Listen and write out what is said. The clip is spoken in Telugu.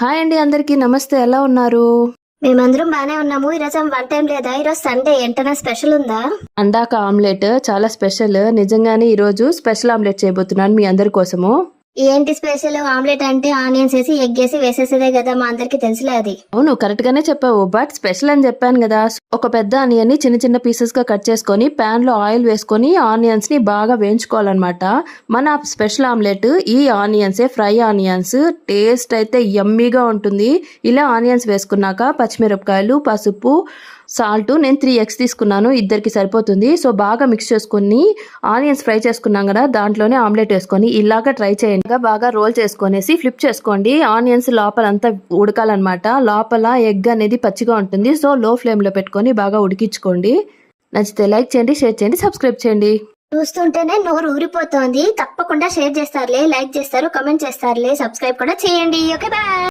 హాయ్ అండి, అందరికీ నమస్తే. ఎలా ఉన్నారు? మేమందరం బానే ఉన్నాము. ఈరోజు వంట ఏం లేదా? ఈరోజు సండే ఏంటన్నా స్పెషల్ ఉందా? అండాక ఆమ్లెట్ చాలా స్పెషల్. నిజంగానే ఈరోజు స్పెషల్ ఆమ్లెట్ చేయబోతున్నాను మీ అందరి కోసము. ఏంటి స్పెషల్? ఆమ్లెట్ అంటే ఆనియన్స్ వేసి ఎగ్ వేసి వేసేసేదే కదా, మా అందరికి తెలుసులే అది. అవును, కరెక్ట్ గానే చెప్పావు. బట్ స్పెషల్ అని చెప్పాను కదా. ఒక పెద్ద ఆనియన్ ని చిన్న చిన్న పీసెస్ గా కట్ చేసుకొని ప్యాన్ లో ఆయిల్ వేసుకొని ఆనియన్స్ ని బాగా వేయించుకోవాలన్నమాట. మన స్పెషల్ ఆమ్లెట్ ఈ ఆనియన్సే, ఫ్రై ఆనియన్స్. టేస్ట్ అయితే యమ్మీగా ఉంటుంది. ఇలా ఆనియన్స్ వేసుకున్నాక పచ్చిమిరపకాయలు, పసుపు, సాల్ట్ నేను 3 eggs తీసుకున్నాను, ఇద్దరికి సరిపోతుంది. సో బాగా మిక్స్ చేసుకొని ఆనియన్స్ ఫ్రై చేసుకున్నాం కదా, దాంట్లోనే ఆమ్లెట్ వేసుకొని ఇలాగా ట్రై చేయండి. బాగా రోల్ చేసుకొనేసి ఫ్లిప్ చేసుకోండి. ఆనియన్స్ లోపల అంతా ఉడకాలన్నమాట. లోపల ఎగ్ అనేది పచ్చిగా ఉంటుంది. సో లో ఫ్లేమ్ లో పెట్టుకొని బాగా ఉడికించుకోండి. నచ్చితే లైక్ చేయండి, షేర్ చేయండి, సబ్స్క్రైబ్ చేయండి. చూస్తుంటేనే నోరు ఊరిపోతోంది. తప్పకుండా షేర్ చేస్తారులే, లైక్ చేస్తారు, కమెంట్ చేస్తారులే, సబ్స్క్రైబ్ కూడా చేయండి. Okay, bye.